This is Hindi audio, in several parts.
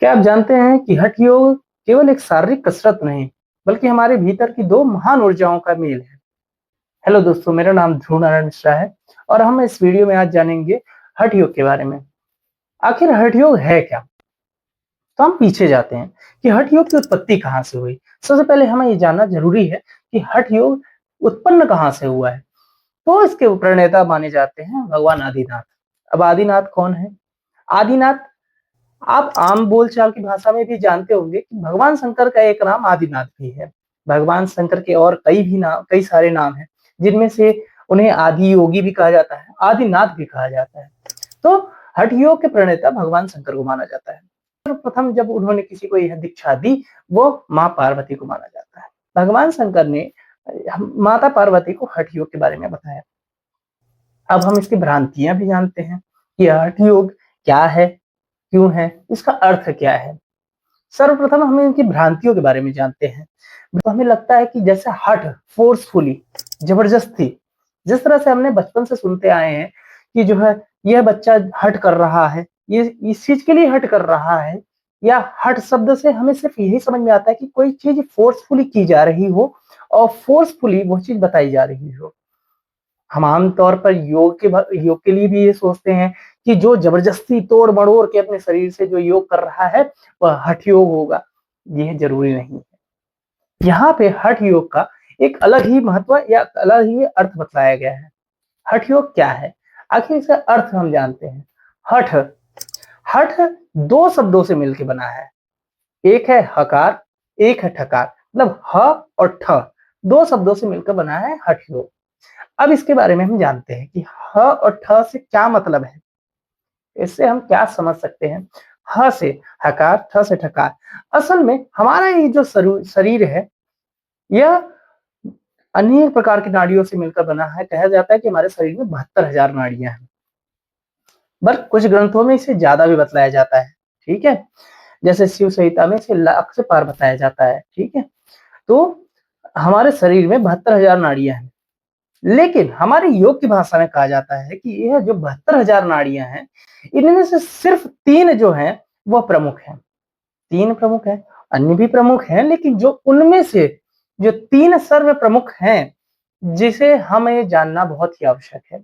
क्या आप जानते हैं कि हठ योग केवल एक शारीरिक कसरत नहीं, बल्कि हमारे भीतर की दो महान ऊर्जाओं का मेल है। हेलो दोस्तों, मेरा नाम ध्रुव नारायण मिश्रा है और हम इस वीडियो में आज जानेंगे हठ योग के बारे में। आखिर हठ योग है क्या? तो हम पीछे जाते हैं कि हठ योग की उत्पत्ति कहाँ से हुई। सबसे पहले हमें ये जानना जरूरी है कि हठ योग उत्पन्न कहाँ से हुआ है। तो इसके प्रणेता माने जाते हैं भगवान आदिनाथ। अब आदिनाथ कौन है? आदिनाथ आप आम बोलचाल की भाषा में भी जानते होंगे कि भगवान शंकर का एक नाम आदिनाथ भी है। भगवान शंकर के और कई सारे नाम हैं, जिनमें से उन्हें आदि योगी भी कहा जाता है, आदिनाथ भी कहा जाता है। तो हठ योग के प्रणेता भगवान शंकर को माना जाता है। सर्वप्रथम जब उन्होंने किसी को यह दीक्षा दी, वो माँ पार्वती को माना जाता है। भगवान शंकर ने माता पार्वती को हठ योग के बारे में बताया। अब हम इसकी भ्रांतियां भी जानते हैं कि हठ योग क्या है, क्यों है, इसका अर्थ क्या है। सर्वप्रथम हम इनकी भ्रांतियों के बारे में जानते हैं। तो हमें लगता है कि जैसे हठ, फोर्सफुली, जबरदस्ती, जिस तरह से हमने बचपन से सुनते आए हैं कि जो है यह बच्चा हठ कर रहा है, ये इस चीज के लिए हठ कर रहा है, या हठ शब्द से हमें सिर्फ यही समझ में आता है कि कोई चीज फोर्सफुली की जा रही हो और फोर्सफुली वो चीज बताई जा रही हो। हम आमतौर पर योग के लिए भी ये सोचते हैं कि जो जबरदस्ती तोड़ मड़ोड़ के अपने शरीर से जो योग कर रहा है वह हठ योग होगा। यह जरूरी नहीं है। यहाँ पे हठ योग का एक अलग ही महत्व या अलग ही अर्थ बताया गया है। हठ योग क्या है? आखिर इसका अर्थ हम जानते हैं। हठ हठ दो शब्दों से मिलकर बना है। एक है हकार, एक है ठकार। मतलब ह और ठ दो शब्दों से मिलकर बना है हठ योग। अब इसके बारे में हम जानते हैं कि ह और ठ से क्या मतलब है। इससे हम क्या समझ सकते हैं? ह से हकार, ठ से ठकार। असल में हमारा ये जो शरीर है, यह अनेक प्रकार की नाड़ियों से मिलकर बना है। कहा जाता है कि हमारे शरीर में 72,000 नाड़ियां हैं, पर कुछ ग्रंथों में इसे ज्यादा भी बतलाया जाता है। ठीक है, जैसे शिव संहिता में इसे लाख से पार बताया जाता है। ठीक है, तो हमारे शरीर में 72,000 नाड़ियां हैं, लेकिन हमारे योग की भाषा में कहा जाता है कि यह जो 72,000 नाड़ियां हैं, इनमें से सिर्फ 3 जो हैं वह प्रमुख हैं। 3 प्रमुख हैं, अन्य भी प्रमुख हैं, लेकिन जो उनमें से जो 3 सर्व प्रमुख हैं, जिसे हमें जानना बहुत ही आवश्यक है।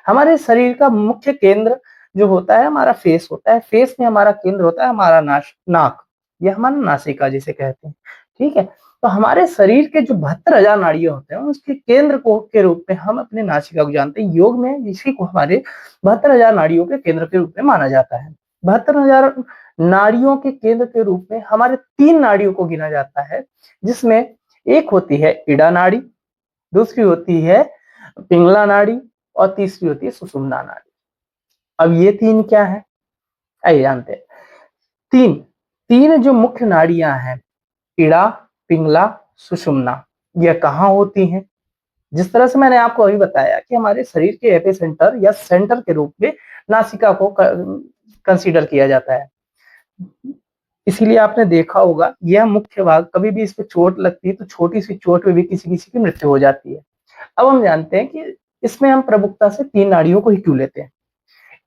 हमारे शरीर का मुख्य केंद्र जो होता है हमारा फेस होता है। फेस में हमारा केंद्र होता है हमारा नाक, यह हमारा नासिका जिसे कहते हैं। ठीक है, तो हमारे शरीर के जो 72,000 नाड़ियां होते हैं, उसके केंद्र को के रूप में हम अपने नासिका को जानते हैं। योग में इसी को हमारे 72,000 नाड़ियों के केंद्र के रूप में माना जाता है। 72,000 नाड़ियों के केंद्र के रूप में हमारे 3 नाड़ियों को गिना जाता है, जिसमें एक होती है इड़ा नाड़ी, दूसरी होती है पिंगला नाड़ी और तीसरी होती है सुषुम्ना नाड़ी। अब ये 3 क्या है, आइए जानते हैं। तीन तीन जो मुख्य नाड़ियां हैं, इड़ा, पिंगला, सुषुम्ना, यह कहाँ होती हैं? जिस तरह से मैंने आपको अभी बताया कि हमारे शरीर के एपिसेंटर या सेंटर के रूप में नासिका को कंसीडर किया जाता है। इसीलिए आपने देखा होगा यह मुख्य भाग, कभी भी इस पे चोट लगती है तो छोटी सी चोट में भी किसी किसी की मृत्यु हो जाती है। अब हम जानते हैं कि इसमें हम प्रमुखता से 3 नाड़ियों को ही क्यों लेते हैं।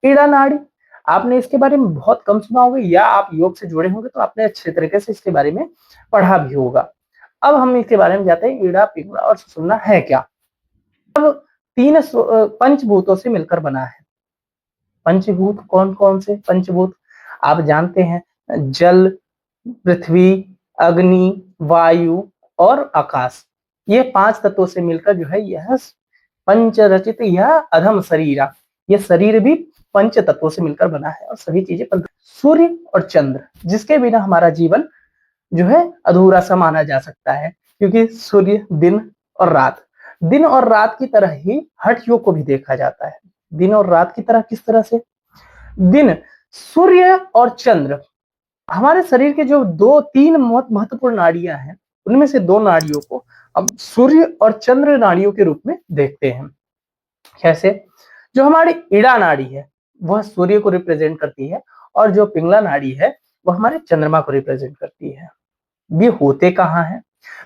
इड़ा नाड़ी, आपने इसके बारे में बहुत कम सुना होगा, या आप योग से जुड़े होंगे तो आपने अच्छे तरीके से इसके बारे में पढ़ा भी होगा। अब हम इसके बारे में जानते हैं इड़ा, पिंगला और सुषुम्ना है क्या। अब 3 पंचभूतों से मिलकर बना है। पंचभूत कौन कौन से पंचभूत आप जानते हैं? जल, पृथ्वी, अग्नि, वायु और आकाश। ये 5 तत्वों से मिलकर जो है यह पंचरचित यह अधम शरीर, यह शरीर भी पंच तत्वों से मिलकर बना है और सभी चीजें सूर्य और चंद्र, जिसके बिना हमारा जीवन जो है अधूरा सा माना जा सकता है, क्योंकि सूर्य दिन और रात की तरह ही हठ योग को भी देखा जाता है। दिन और रात की तरह किस तरह से? दिन, सूर्य और चंद्र, हमारे शरीर के जो 2-3 महत्वपूर्ण नाड़ियां हैं, उनमें से 2 नाड़ियों को अब सूर्य और चंद्र नाड़ियों के रूप में देखते हैं। कैसे? जो हमारी इड़ा नाड़ी है वह सूर्य को रिप्रेजेंट करती है, और जो पिंगला नाड़ी है वह हमारे चंद्रमा को रिप्रेजेंट करती है। ये होते कहाँ है?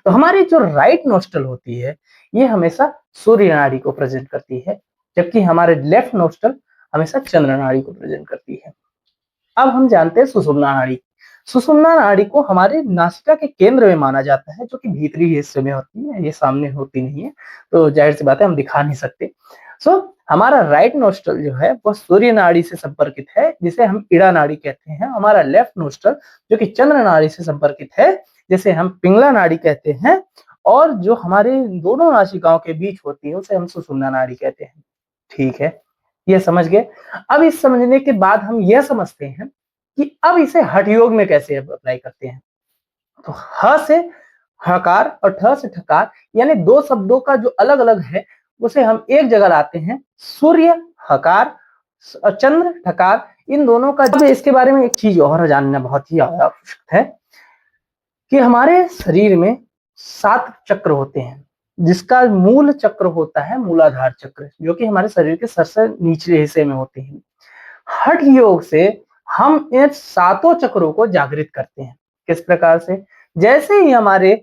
तो हमारी जो राइट नोस्ट्रल होती है, ये हमेशा सूर्य नाड़ी को प्रेजेंट करती है, जबकि हमारे लेफ्ट नोस्ट्रल हमेशा चंद्र नाड़ी को प्रेजेंट करती है। अब हम जानते हैं सुषुम्ना नाड़ी। सुषुम्ना नाड़ी को हमारे नासिका के केंद्र में माना जाता है, जो कि भीतरी हिस्से में होती है, ये सामने होती नहीं है, तो जाहिर सी बात है हम दिखा नहीं सकते। हमारा राइट नोस्ट्रल जो है वो सूर्य नाड़ी से संपर्कित है, जिसे हम इड़ा नाड़ी कहते हैं। हमारा लेफ्ट नोस्ट्रल जो कि चंद्र नाड़ी से संपर्कित है, जिसे हम पिंगला नाड़ी कहते हैं। और जो हमारे दोनों नासिकाओं के बीच होती है उसे हम सुषुम्ना नाड़ी कहते हैं। ठीक है, ये समझ गए। अब इस समझने के बाद हम यह समझते हैं कि अब इसे हठ योग में कैसे अप्लाई करते हैं। तो ह से हकार और ठ से ठकार, यानी दो शब्दों का जो अलग अलग है उसे हम एक जगह लाते हैं। सूर्य हकार और चंद्र ठकार, इन दोनों का। अब इसके बारे में एक चीज और जानना बहुत ही आवश्यक है कि हमारे शरीर में 7 चक्र होते हैं, जिसका मूल चक्र होता है मूलाधार चक्र, जो कि हमारे शरीर के सबसे निचले हिस्से में होते हैं। हठ योग से हम इन 7 चक्रों को जागृत करते हैं। किस प्रकार से? जैसे ही हमारे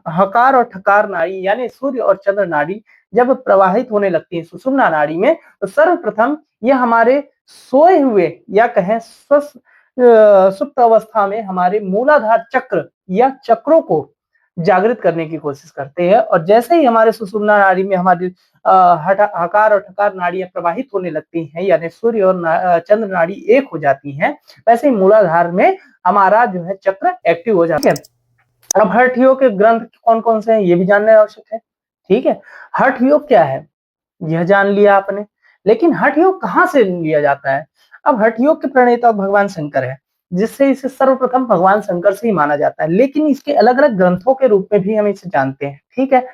हकार और ठकार नाड़ी यानी सूर्य और चंद्र नाड़ी जब प्रवाहित होने लगती है सुषुम्ना नाड़ी में, तो सर्वप्रथम यह हमारे सोए हुए या कहें सुप्त अवस्था में हमारे मूलाधार चक्र या चक्रों को जागृत करने की कोशिश करते हैं। और जैसे ही हमारे सुषुम्ना नाड़ी में हमारी हकार और ठकार नाड़ियां प्रवाहित होने लगती हैं, यानी सूर्य और चंद्र नाड़ी एक हो जाती हैं, वैसे ही मूलाधार में हमारा जो है चक्र एक्टिव हो जाता है। अब हठ योग के ग्रंथ कौन कौन से हैं ये भी जानना आवश्यक है। ठीक है, हठ योग क्या है यह जान लिया आपने, लेकिन हठ योग कहाँ से लिया जाता है? अब हठ योग के प्रणेता भगवान शंकर है, जिससे इसे सर्वप्रथम भगवान शंकर से ही माना जाता है, लेकिन इसके अलग अलग ग्रंथों के रूप में भी हम इसे जानते हैं। ठीक है,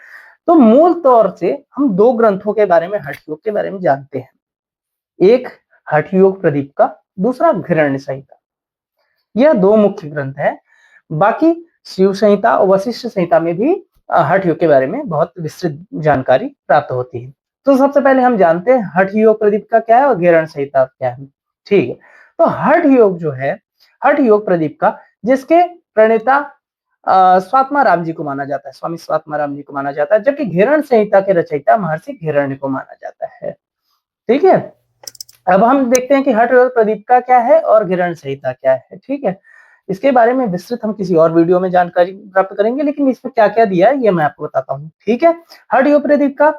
तो मूल तौर से हम 2 ग्रंथों के बारे में, हठ योग के बारे में जानते हैं। एक हठ योग प्रदीप का, दूसरा घृण्य संहिता। यह 2 मुख्य ग्रंथ है। बाकी शिव संहिता और वशिष्ठ संहिता में भी हठ योग के बारे में बहुत विस्तृत जानकारी प्राप्त होती है। तो सबसे पहले हम जानते हैं हठ योग प्रदीप का क्या है और घृण्य संहिता क्या है। ठीक है, तो हठ योग जो है, हठ योग प्रदीप का, जिसके प्रणेता स्वात्मा राम जी को माना जाता है, स्वामी स्वात्मा राम जी को माना जाता है, जबकि घृण्य संहिता के रचयिता महर्षि हिरण्य को माना जाता है। ठीक है, अब हम देखते हैं कि हठ योग प्रदीप का क्या है और घृण्य संहिता क्या है। ठीक है, इसके बारे में विस्तृत हम किसी और वीडियो में जानकारी प्राप्त करेंगे, लेकिन इसमें क्या क्या दिया है ये मैं आपको बताता हूँ। ठीक है, हठ योग प्रदीप का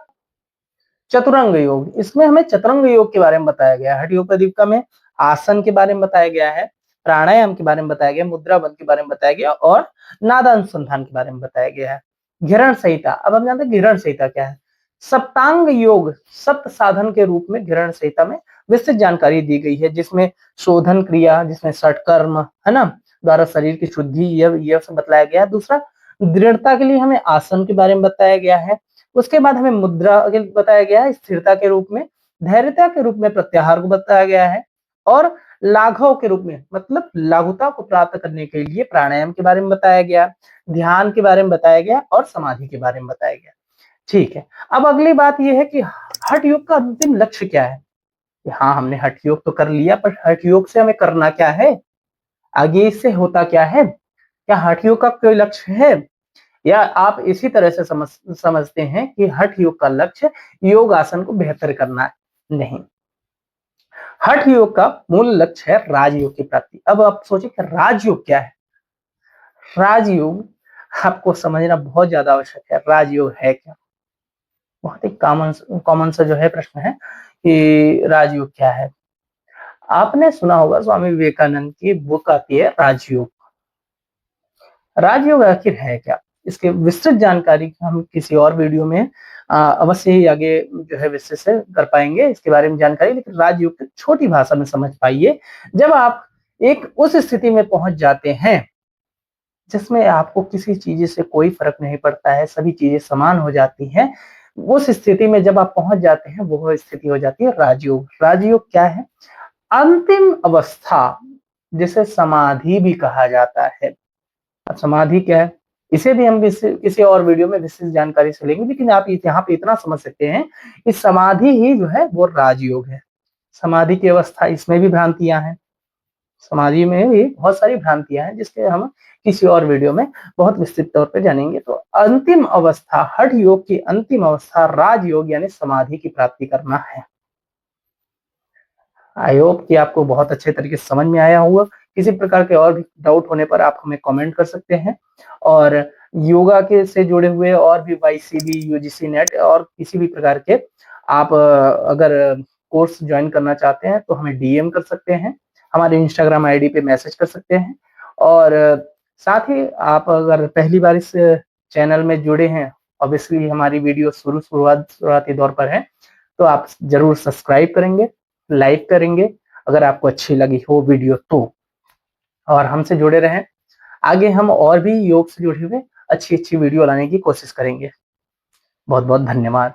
चतुरंग योग, इसमें हमें चतुरंग योग के बारे में बताया गया है। हठ योग प्रदीप का में आसन के बारे में बताया गया है, प्राणायाम के बारे में बताया गया, मुद्रा बल के बारे में बताया गया और नादानुसंधान के बारे में बताया गया है। घृण्य संहिता, अब हम जानते हैं घृण्य संहिता क्या है। सप्तांग योग सप्त साधन के रूप में घृण्य संहिता में विस्तृत जानकारी दी गई है, जिसमें शोधन क्रिया, जिसमें षटकर्म है ना, द्वारा शरीर की शुद्धि यह सब बताया गया है। दूसरा, दृढ़ता के लिए हमें आसन के बारे में बताया गया है। उसके बाद हमें मुद्रा बताया गया है, स्थिरता के रूप में, धैर्यता के रूप में प्रत्याहार को बताया गया है, और लाघव के रूप में मतलब लघुता को प्राप्त करने के लिए प्राणायाम के बारे में बताया गया, ध्यान के बारे में बताया गया और समाधि के बारे में बताया गया। ठीक है, अब अगली बात यह है कि हठ योग का अंतिम लक्ष्य क्या है। हाँ, हमने हठ योग तो कर लिया, पर हठ योग से हमें करना क्या है, आगे इससे होता क्या है, क्या हठ योग का कोई लक्ष्य है, या आप इसी तरह से समझते हैं कि हठ योग का लक्ष्य योग आसन को बेहतर करना है? नहीं, हठ योग का मूल लक्ष्य है राजयोग की प्राप्ति। अब आप सोचिए कि राजयोग क्या है। राजयोग आपको समझना बहुत ज्यादा आवश्यक है। राजयोग है क्या? बहुत ही कॉमन सा जो है प्रश्न है कि राजयोग क्या है। आपने सुना होगा स्वामी विवेकानंद की बुक आती है राजयोग। राजयोग आखिर है क्या, इसके विस्तृत जानकारी हम किसी और वीडियो में अवश्य ही आगे जो है विस्तृत से कर पाएंगे इसके बारे में जानकारी, लेकिन राजयोग की छोटी भाषा में समझ पाइए। जब आप एक उस स्थिति में पहुंच जाते हैं जिसमें आपको किसी चीज से कोई फर्क नहीं पड़ता है, सभी चीजें समान हो जाती हैं, उस स्थिति में जब आप पहुंच जाते हैं वो स्थिति हो जाती है राजयोग। राजयोग क्या है? अंतिम अवस्था, जिसे समाधि भी कहा जाता है। अब समाधि क्या है इसे भी हम किसी और वीडियो में विस्तृत जानकारी से लेंगे, लेकिन आप यहाँ पे इतना समझ सकते हैं कि समाधि ही जो है वो राजयोग है। समाधि की अवस्था, इसमें भी भ्रांतियां हैं, समाधि में भी बहुत सारी भ्रांतियां हैं, जिसके हम किसी और वीडियो में बहुत विस्तृत तौर पे जानेंगे। तो अंतिम अवस्था, हठ योग की अंतिम अवस्था राजयोग यानी समाधि की प्राप्ति करना है। आई होप कि आपको बहुत अच्छे तरीके से समझ में आया होगा किसी प्रकार के और भी डाउट होने पर आप हमें कमेंट कर सकते हैं। और योगा के से जुड़े हुए और भी वाईसीबी, यूजीसी नेट और किसी भी प्रकार के आप अगर कोर्स ज्वाइन करना चाहते हैं तो हमें डीएम कर सकते हैं, हमारे इंस्टाग्राम आईडी पे मैसेज कर सकते हैं। और साथ ही आप अगर पहली बार इस चैनल में जुड़े हैं, ऑब्वियसली हमारी वीडियो शुरुआती दौर पर है, तो आप जरूर सब्सक्राइब करेंगे, लाइक करेंगे अगर आपको अच्छी लगी हो वीडियो तो, और हमसे जुड़े रहें। आगे हम और भी योग से जुड़े हुए अच्छी-अच्छी वीडियो लाने की कोशिश करेंगे। बहुत-बहुत धन्यवाद।